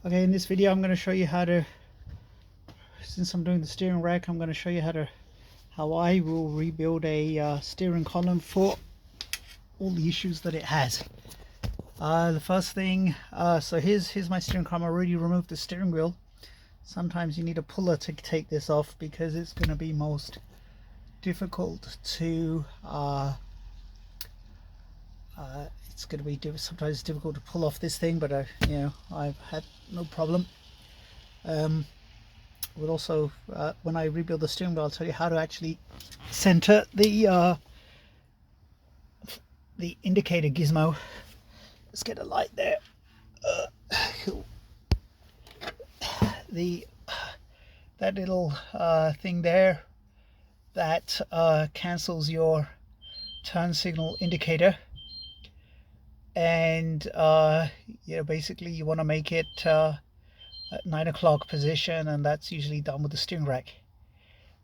Okay, in this video I'm going to show you how to, since I'm doing the steering rack, I'm going to show you how I will rebuild a steering column for all the issues that it has. The first thing, so here's my steering column. I already removed the steering wheel. Sometimes you need a puller to take this off because it's going to be most difficult to it's going to be sometimes difficult to pull off this thing, but you know, I've had no problem. We'll also when I rebuild the steering wheel, I'll tell you how to actually center the indicator gizmo. Let's get a light there. That little thing there that cancels your turn signal indicator, and you know, basically you want to make it at 9 o'clock position, and that's usually done with the steering rack.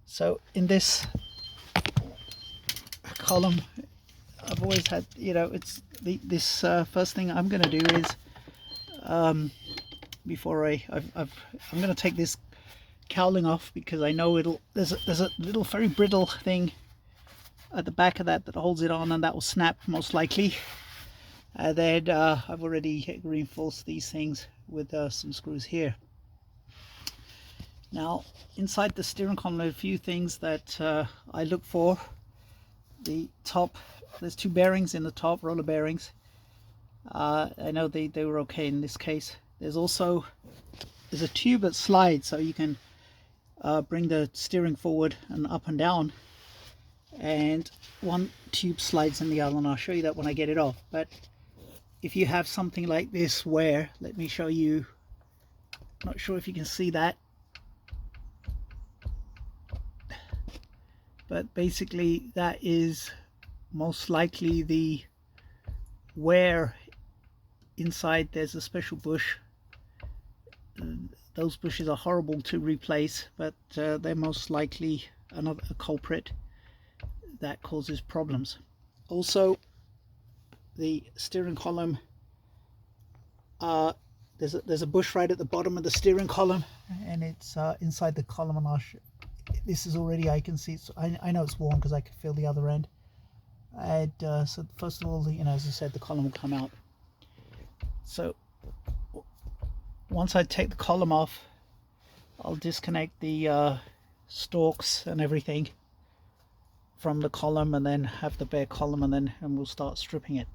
So in this column, I've always had, you know, it's this first thing I'm going to do is before I'm going to take this cowling off, because I know there's a little very brittle thing at the back of that holds it on, and that will snap most likely. And then I've already reinforced these things with some screws here. Now inside the steering column, there are a few things that I look for. The top, there's two bearings in the top, roller bearings. I know they were okay in this case. There's a tube that slides, so you can bring the steering forward and up and down, and one tube slides in the other, and I'll show you that when I get it off. But if you have something like this, where, let me show you, not sure if you can see that, but basically that is most likely the wear inside. There's a special bush. Those bushes are horrible to replace, but they're most likely a culprit that causes problems. Also, the steering column, there's a bush right at the bottom of the steering column, and it's inside the column, and this is already, I can see it's, I know it's worn because I can feel the other end. And so first of all, you know, as I said, the column will come out. So once I take the column off, I'll disconnect the stalks and everything from the column, and then have the bare column, and we'll start stripping it.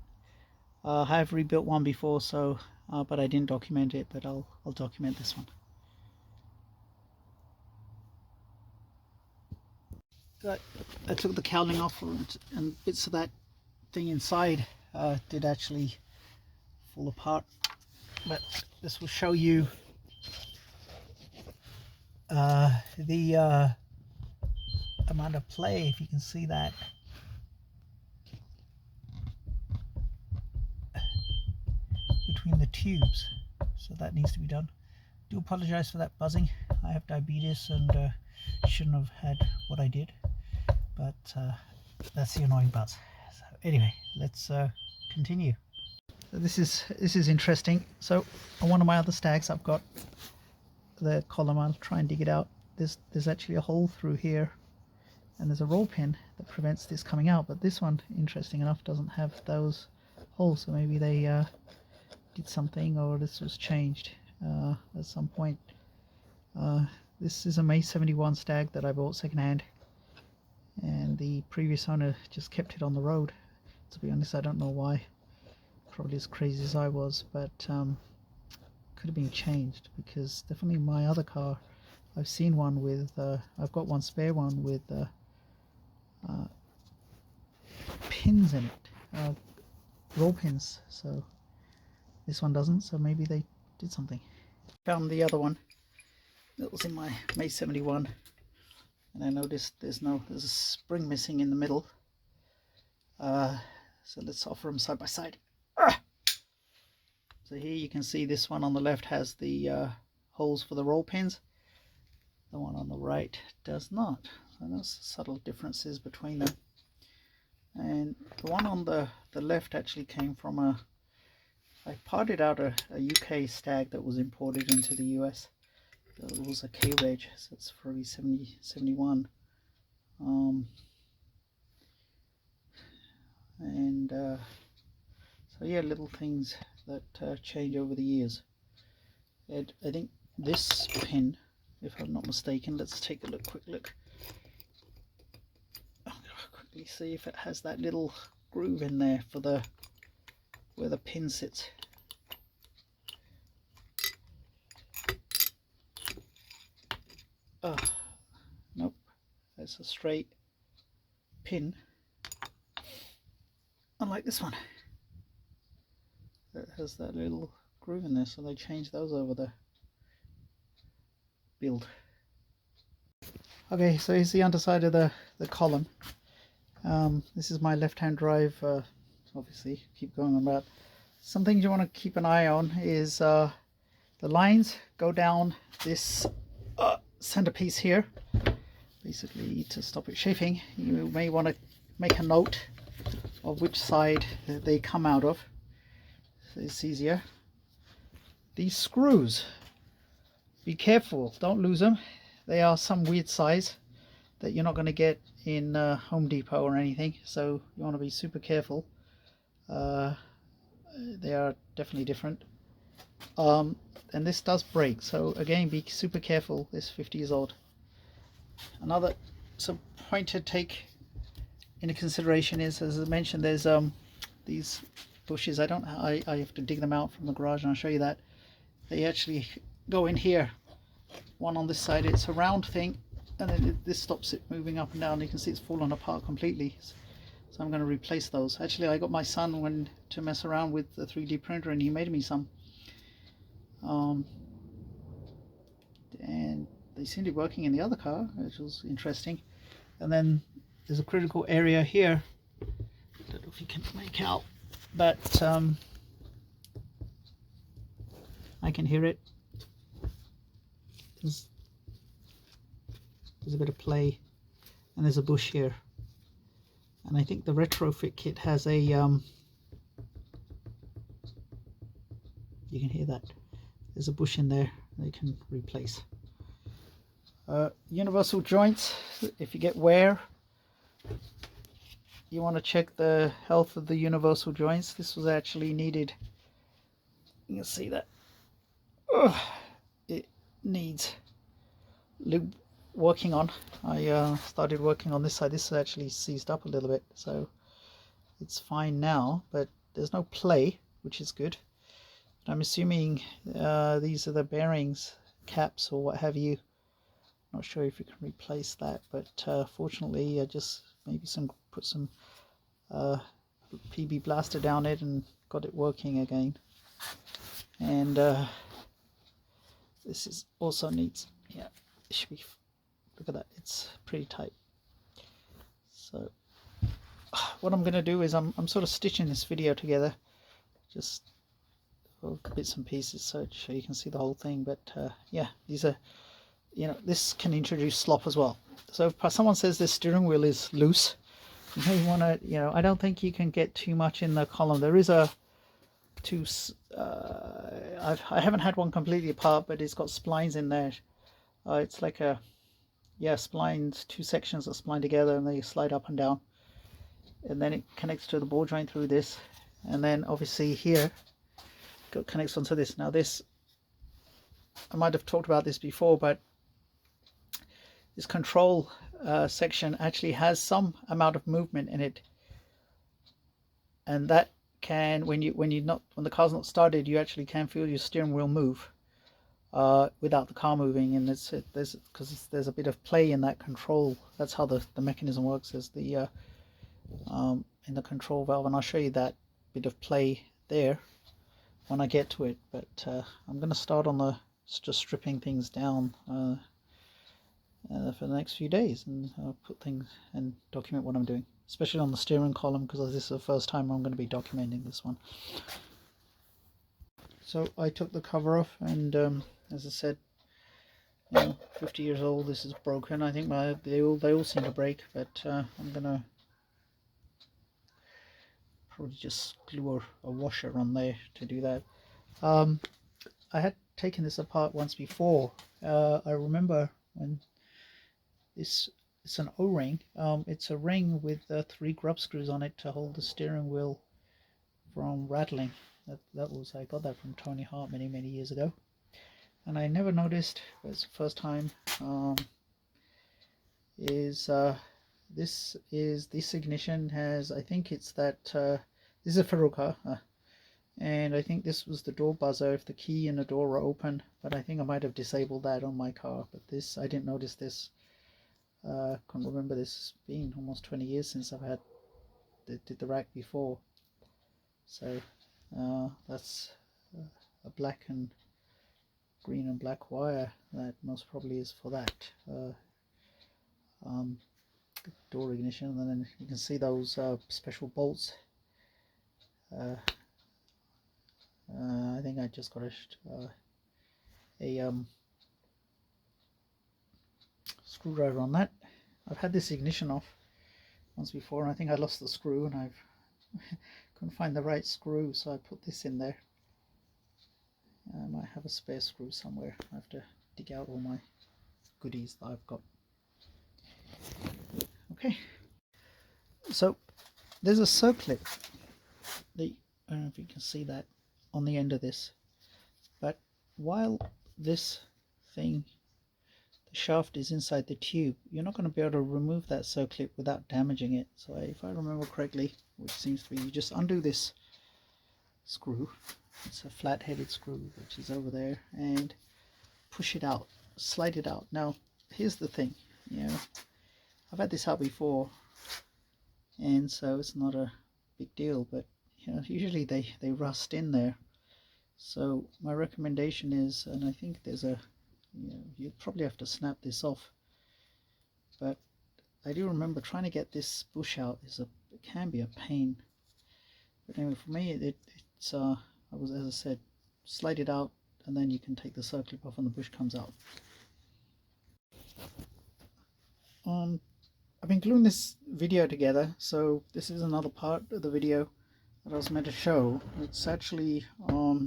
I have rebuilt one before, so but I didn't document it, but I'll document this one. I took the cowling off, and bits of that thing inside did actually fall apart, but this will show you the amount of play, if you can see that. Between the tubes, so that needs to be done. Do apologize for that buzzing. I have diabetes and shouldn't have had what I did, but that's the annoying buzz. So anyway, let's continue. So this is interesting. So on one of my other Stags, I've got the column. I'll try and dig it out. There's actually a hole through here, and there's a roll pin that prevents this coming out, but this one, interesting enough, doesn't have those holes. So maybe they did something, or this was changed at some point. This is a May 71 Stag that I bought secondhand, and the previous owner just kept it on the road. To be honest, I don't know why. Probably as crazy as I was, but could have been changed, because definitely my other car, I've seen one with I've got one spare one with pins in it, roll pins. So this one doesn't, so maybe they did something. Found the other one that was in my May 71, and I noticed there's a spring missing in the middle. So let's offer them side by side. So here you can see this one on the left has the holes for the roll pins. The one on the right does not. So there's subtle differences between them. And the one on the left actually came from a I parted out a UK Stag that was imported into the US. It was a K-Reg, so it's probably 70, 71. So yeah, little things that change over the years. And I think this pin, if I'm not mistaken, let's take a quick look. I'm gonna quickly see if it has that little groove in there for where the pin sits. Oh, nope, that's a straight pin, unlike this one. It has that little groove in there, so they changed those over the build. Okay, so here's the underside of the column. This is my left-hand drive. Obviously, keep going on that. Some things you want to keep an eye on is the lines go down this centerpiece here. Basically, to stop it chafing, you may want to make a note of which side they come out of. So it's easier. These screws, be careful, don't lose them. They are some weird size that you're not going to get in Home Depot or anything, so you want to be super careful. They are definitely different. And this does break, so again, be super careful. This 50 years old. Another point to take into consideration is, as I mentioned, there's these bushes. I have to dig them out from the garage, and I'll show you that. They actually go in here. One on this side, it's a round thing, and then this stops it moving up and down. You can see it's fallen apart completely, so I'm going to replace those. Actually, I got my son to mess around with the 3D printer, and he made me some, and they seem to be working in the other car, which was interesting. And then there's a critical area here. I don't know if you can make out, but I can hear it. There's a bit of play, and there's a bush here, and I think the retrofit kit has a you can hear that there's a bush in there they can replace. Universal joints, if you get wear, you want to check the health of the universal joints. This was actually needed, you can see that it needs working on. I started working on this side. This is actually seized up a little bit, so it's fine now, but there's no play, which is good. But I'm assuming these are the bearings, caps or what have you. Not sure if you can replace that, but fortunately I just maybe put some PB blaster down it and got it working again. And this is also needs, yeah, it should be, look at that, it's pretty tight. So what I'm going to do is I'm sort of stitching this video together, just bits and pieces, so you can see the whole thing. But yeah, these are, you know, this can introduce slop as well. So if someone says this steering wheel is loose, you may want to, you know, I don't think you can get too much in the column. There is I haven't had one completely apart, but it's got splines in there. It's like splines, two sections that spline together, and they slide up and down, and then it connects to the ball joint through this, and then obviously here it connects onto this. Now this, I might have talked about this before, but this control section actually has some amount of movement in it, and that can, when the car's not started, you actually can feel your steering wheel move without the car moving. And because there's a bit of play in that control. That's how the mechanism works. There's the in the control valve, and I'll show you that bit of play there when I get to it. But I'm going to start on just stripping things down for the next few days, and I'll put things and document what I'm doing, especially on the steering column, because this is the first time I'm going to be documenting this one. So I took the cover off, and as I said, you know, 50 years old, this is broken. I think they all seem to break, but I'm going to probably just glue a washer on there to do that. I had taken this apart once before. I remember when it's an O-ring. It's a ring with 3 grub screws on it to hold the steering wheel from rattling. I got that from Tony Hart many years ago, and I never noticed. But it's the first time. This ignition has, I think it's that this is a Federal car, and I think this was the door buzzer if the key and the door were open, but I think I might have disabled that on my car. But this, I didn't notice this. Can't remember this being almost 20 years since I've did the rack before. So that's a black and green and black wire that most probably is for that door ignition. And then you can see those special bolts. I think I just got a screwdriver on that. I've had this ignition off once before, and I think I lost the screw, and I've couldn't find the right screw, so I put this in there. I might have a spare screw somewhere. I have to dig out all my goodies that I've got. Okay, so there's a circlip. I don't know if you can see that on the end of this, but while this thing, the shaft, is inside the tube, you're not going to be able to remove that circlip without damaging it. So if I remember correctly, which seems to be, you just undo this screw. It's a flat-headed screw which is over there, and push it out, slide it out. Now here's the thing, I've had this out before, and so it's not a big deal, but usually they rust in there. So my recommendation is, and I think there's a, you'd probably have to snap this off, but I do remember trying to get this bush out it can be a pain. But anyway, for me it's as I said, slide it out, and then you can take the circlip off and the bush comes out. I've been gluing this video together, so this is another part of the video that I was meant to show. It's actually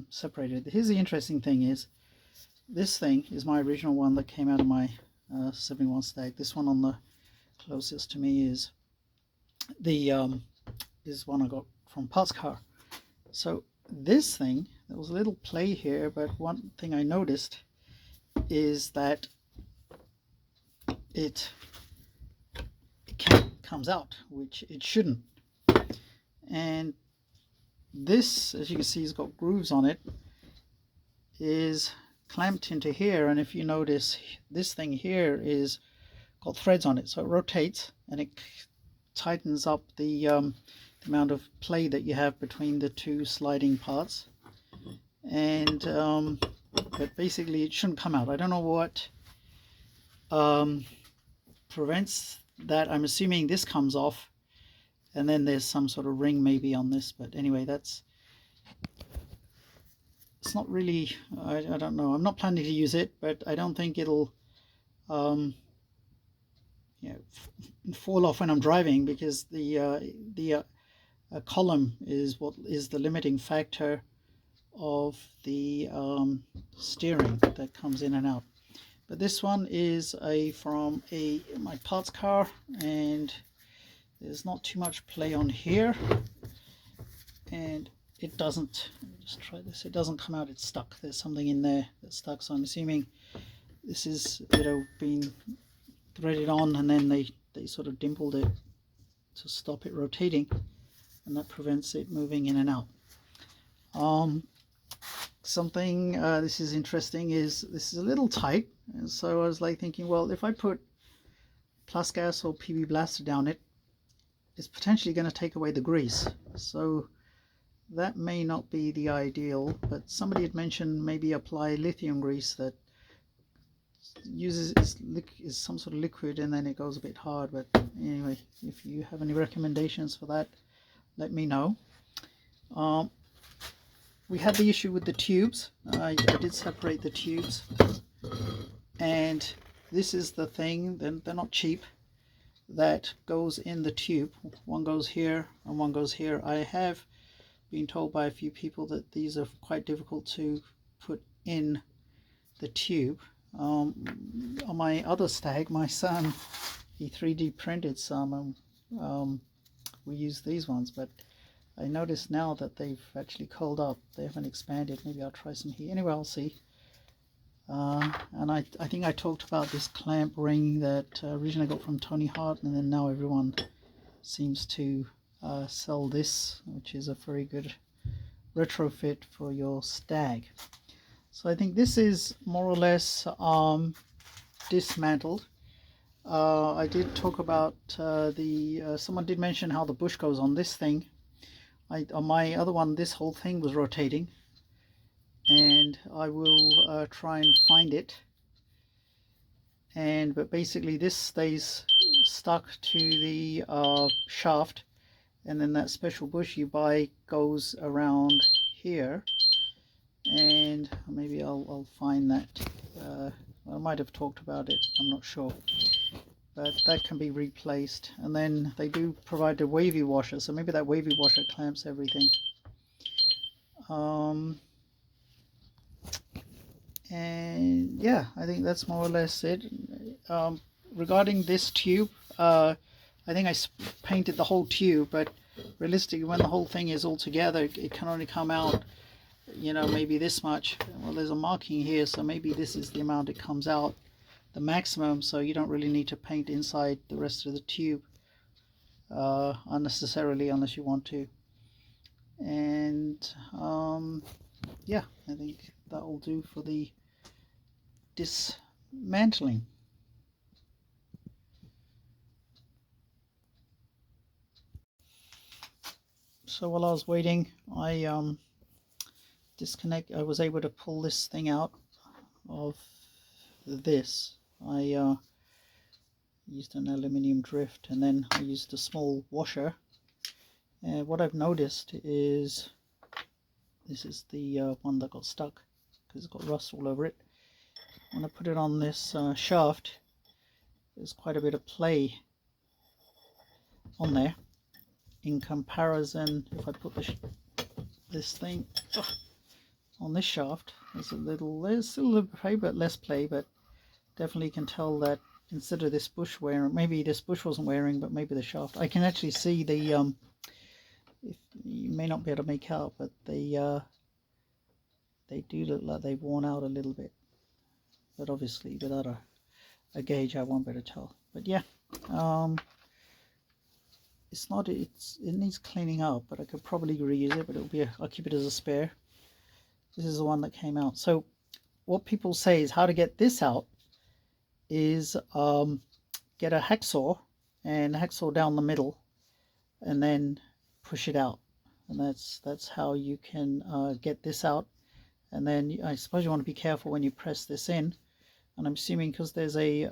separated. Here's the interesting thing is, this thing is my original one that came out of my 71 Stag. This one on the closest to me is the is one I got from Parts Car. So this thing, there was a little play here, but one thing I noticed is that it comes out, which it shouldn't. And this, as you can see, has got grooves on it, is clamped into here, and if you notice, this thing here is got threads on it, so it rotates and it tightens up the amount of play that you have between the two sliding parts. And but basically it shouldn't come out. I don't know what prevents that. I'm assuming this comes off, and then there's some sort of ring maybe on this, but anyway, it's not really, I don't know. I'm not planning to use it, but I don't think it'll fall off when I'm driving, because the column is what is the limiting factor of the steering that comes in and out. But this one is from my Parts Car, and there's not too much play on here, and it doesn't, let me just try this, it doesn't come out, it's stuck. There's something in there that's stuck, so I'm assuming this is been threaded on, and then they sort of dimpled it to stop it rotating, and that prevents it moving in and out. Something this is interesting is, this is a little tight, and so I was like thinking, well, if I put Plus Gas or PB Blaster down it, it's potentially going to take away the grease, so that may not be the ideal. But somebody had mentioned maybe apply lithium grease that uses is some sort of liquid, and then it goes a bit hard. But anyway, if you have any recommendations for that, let me know. We had the issue with the tubes. I did separate the tubes, and this is the thing, they're not cheap. that goes in the tube. One goes here and one goes here. I have been told by a few people that these are quite difficult to put in the tube. On my other Stag, my son, he 3D printed some, and we use these ones, but I notice now that they've actually curled up. They haven't expanded. Maybe I'll try some here. Anyway, I'll see. And I think I talked about this clamp ring that originally I got from Tony Hart, and then now everyone seems to sell this, which is a very good retrofit for your Stag. So I think this is more or less dismantled. I did talk about someone did mention how the bush goes on this thing. On my other one, this whole thing was rotating, and I will try and find it. But basically this stays stuck to the shaft, and then that special bush you buy goes around here, and maybe I'll find that. I might have talked about it, I'm not sure, but that can be replaced. And then they do provide a wavy washer, so maybe that wavy washer clamps everything. And yeah, I think that's more or less it. Regarding this tube, I think I painted the whole tube, but realistically when the whole thing is all together, it can only come out, you know, maybe this much. Well, there's a marking here, so maybe this is the amount it comes out, the maximum, so you don't really need to paint inside the rest of the tube unnecessarily, unless you want to. And yeah, I think that will do for the dismantling. So while I was waiting, I was able to pull this thing out of this. I used an aluminium drift, and then I used a small washer. And what I've noticed is this is the one that got stuck because it's got rust all over it. When I put it on this shaft, there's quite a bit of play on there. In comparison, if I put this thing on this shaft, there's still a little play, but less play. But definitely can tell that instead of this bush wearing, maybe this bush wasn't wearing, but maybe the shaft. I can actually see the if you may not be able to make out, but they do look like they've worn out a little bit. But obviously without a gauge I won't be able to tell. But yeah, it needs cleaning up, but I could probably reuse it, but I'll keep it as a spare. This is the one that came out. So what people say is how to get this out is get a hacksaw and hacksaw down the middle and then push it out, and that's how you can get this out. And then I suppose you want to be careful when you press this in, and I'm assuming because there's a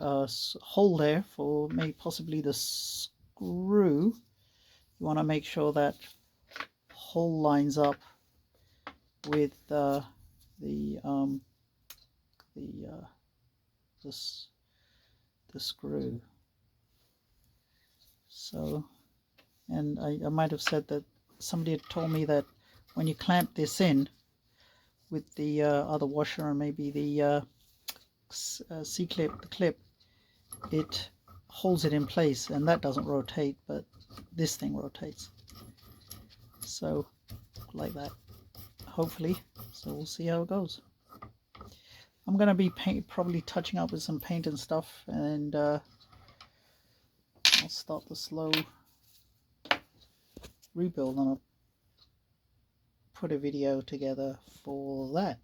hole there for maybe possibly the screw, you want to make sure that hole lines up with the screw. So, and I might have said that somebody had told me that when you clamp this in with the other washer and maybe the C-clip, the clip, it holds it in place, and that doesn't rotate, but this thing rotates. So like that, hopefully. So we'll see how it goes. I'm going to be probably touching up with some paint and stuff, and I'll start the slow rebuild, and I'll put a video together for that.